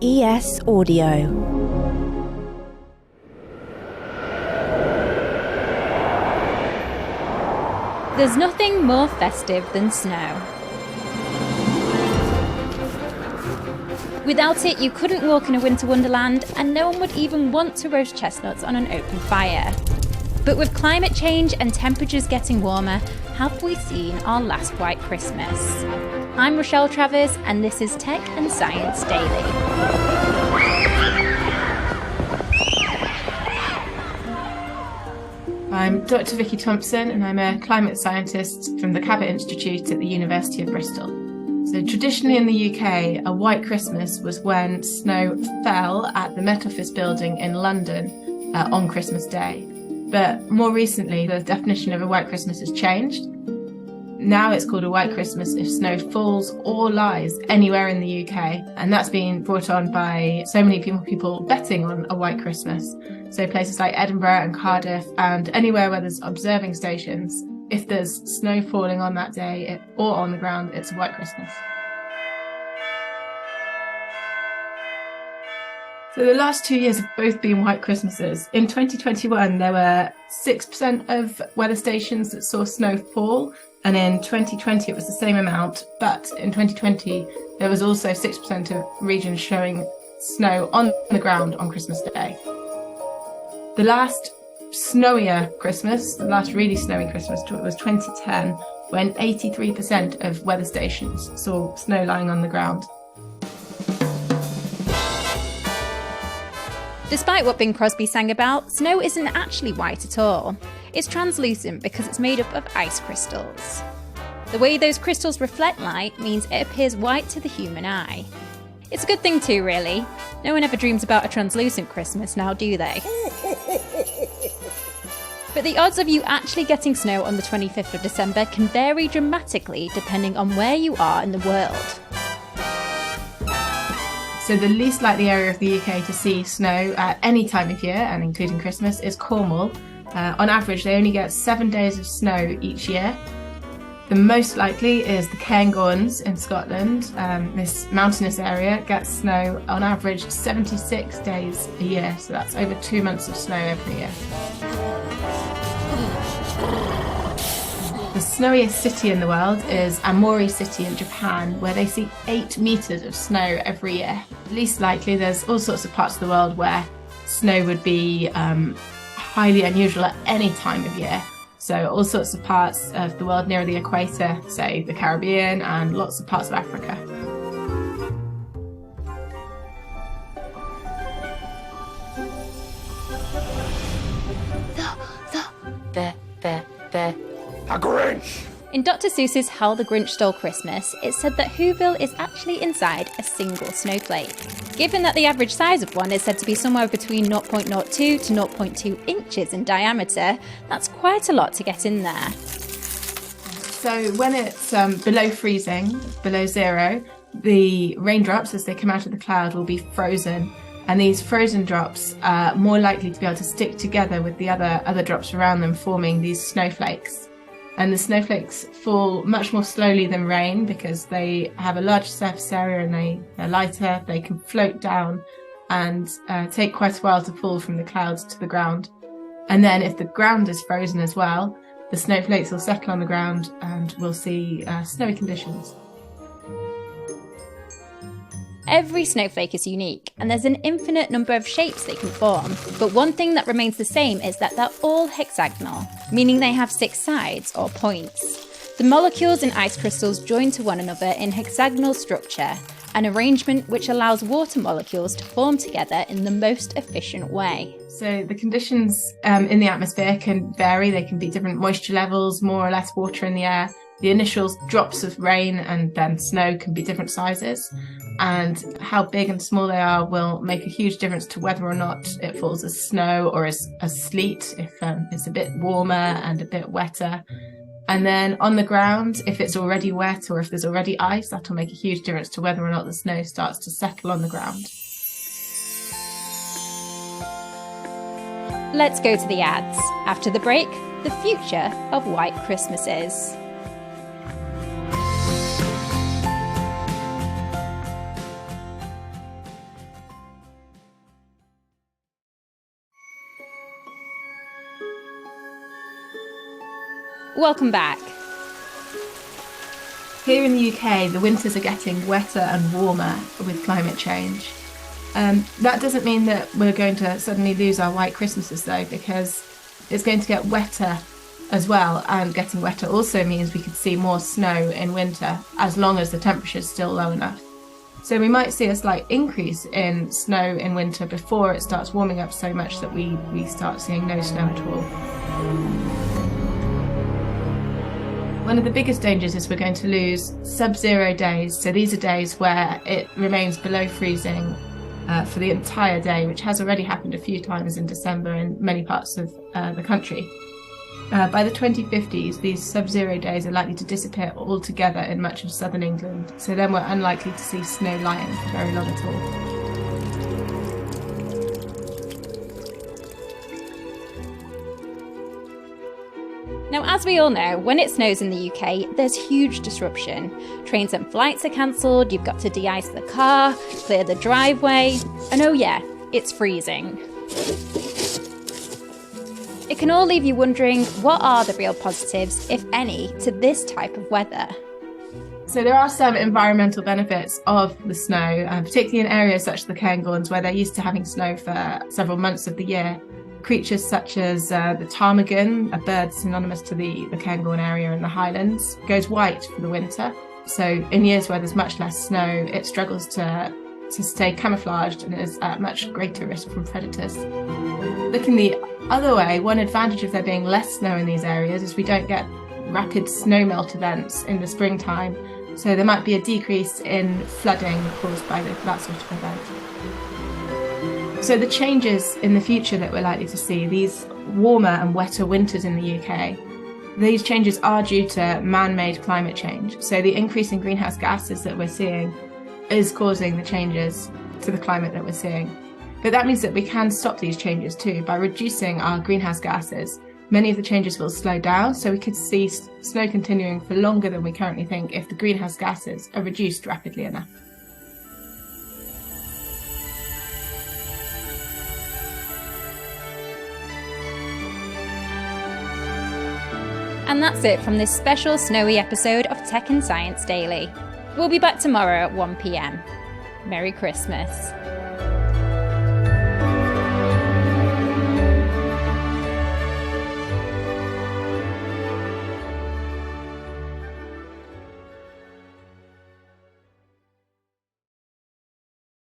ES Audio. There's nothing more festive than snow. Without it, you couldn't walk in a winter wonderland, and no one would even want to roast chestnuts on an open fire. But with climate change and temperatures getting warmer, have we seen our last white Christmas? I'm Rochelle Travers, and this is Tech and Science Daily. I'm Dr. Vikki Thompson, and I'm a climate scientist from the Cabot Institute at the University of Bristol. So traditionally in the UK, a white Christmas was when snow fell at the Met Office building in London on Christmas Day. But more recently, the definition of a white Christmas has changed. Now it's called a white Christmas if snow falls or lies anywhere in the UK. And that's been brought on by so many people betting on a white Christmas. So places like Edinburgh and Cardiff and anywhere where there's observing stations, if there's snow falling on that day or on the ground, it's a white Christmas. So the last 2 years have both been white Christmases. In 2021, there were 6% of weather stations that saw snow fall. And in 2020, it was the same amount. But in 2020, there was also 6% of regions showing snow on the ground on Christmas Day. The last snowier Christmas, the last really snowy Christmas was 2010, when 83% of weather stations saw snow lying on the ground. Despite what Bing Crosby sang about, snow isn't actually white at all. It's translucent because it's made up of ice crystals. The way those crystals reflect light means it appears white to the human eye. It's a good thing too, really. No one ever dreams about a translucent Christmas now, do they? But the odds of you actually getting snow on the 25th of December can vary dramatically depending on where you are in the world. So the least likely area of the UK to see snow at any time of year, and including Christmas, is Cornwall. On average, they only get 7 days of snow each year. The most likely is the Cairngorms in Scotland. This mountainous area gets snow on average 76 days a year, so that's over 2 months of snow every year. The snowiest city in the world is Aomori City in Japan, where they see 8 meters of snow every year. Least likely, there's all sorts of parts of the world where snow would be highly unusual at any time of year. So all sorts of parts of the world near the equator, say the Caribbean, and lots of parts of Africa. The Grinch! In Dr. Seuss's How the Grinch Stole Christmas, it's said that Whoville is actually inside a single snowflake. Given that the average size of one is said to be somewhere between 0.02 to 0.2 inches in diameter, that's quite a lot to get in there. So when it's below freezing, below zero, the raindrops, as they come out of the cloud, will be frozen. And these frozen drops are more likely to be able to stick together with the other drops around them, forming these snowflakes. And the snowflakes fall much more slowly than rain because they have a large surface area and they're lighter, they can float down and take quite a while to fall from the clouds to the ground. And then if the ground is frozen as well, the snowflakes will settle on the ground and we'll see snowy conditions. Every snowflake is unique, and there's an infinite number of shapes they can form. But one thing that remains the same is that they're all hexagonal, meaning they have 6 sides, or points. The molecules in ice crystals join to one another in hexagonal structure, an arrangement which allows water molecules to form together in the most efficient way. So the conditions in the atmosphere can vary. They can be different moisture levels, more or less water in the air. The initial drops of rain and then snow can be different sizes, and how big and small they are will make a huge difference to whether or not it falls as snow or as sleet, if it's a bit warmer and a bit wetter. And then on the ground, if it's already wet or if there's already ice, that'll make a huge difference to whether or not the snow starts to settle on the ground. Let's go to the ads. After the break, the future of white Christmases. Welcome back. Here in the UK, the winters are getting wetter and warmer with climate change. That doesn't mean that we're going to suddenly lose our white Christmases though, because it's going to get wetter as well, and getting wetter also means we could see more snow in winter as long as the temperature's still low enough. So we might see a slight increase in snow in winter before it starts warming up so much that we start seeing no snow at all. One of the biggest dangers is we're going to lose sub-zero days. So these are days where it remains below freezing for the entire day, which has already happened a few times in December in many parts of the country. By the 2050s, these sub-zero days are likely to disappear altogether in much of southern England, so then we're unlikely to see snow lying for very long at all. Now, as we all know, when it snows in the UK, there's huge disruption. Trains and flights are cancelled, you've got to de-ice the car, clear the driveway, and oh yeah, it's freezing. It can all leave you wondering, what are the real positives, if any, to this type of weather? So there are some environmental benefits of the snow, particularly in areas such as the Cairngorms, where they're used to having snow for several months of the year. Creatures such as the ptarmigan, a bird synonymous to the Cairngorm area in the Highlands, goes white for the winter. So in years where there's much less snow, it struggles to stay camouflaged and is at much greater risk from predators. Looking the other way, one advantage of there being less snow in these areas is we don't get rapid snowmelt events in the springtime. So there might be a decrease in flooding caused by that sort of event. So the changes in the future that we're likely to see, these warmer and wetter winters in the UK, these changes are due to man-made climate change. So the increase in greenhouse gases that we're seeing is causing the changes to the climate that we're seeing. But that means that we can stop these changes too by reducing our greenhouse gases. Many of the changes will slow down, so we could see snow continuing for longer than we currently think if the greenhouse gases are reduced rapidly enough. And that's it from this special snowy episode of Tech and Science Daily. We'll be back tomorrow at 1 p.m. Merry Christmas.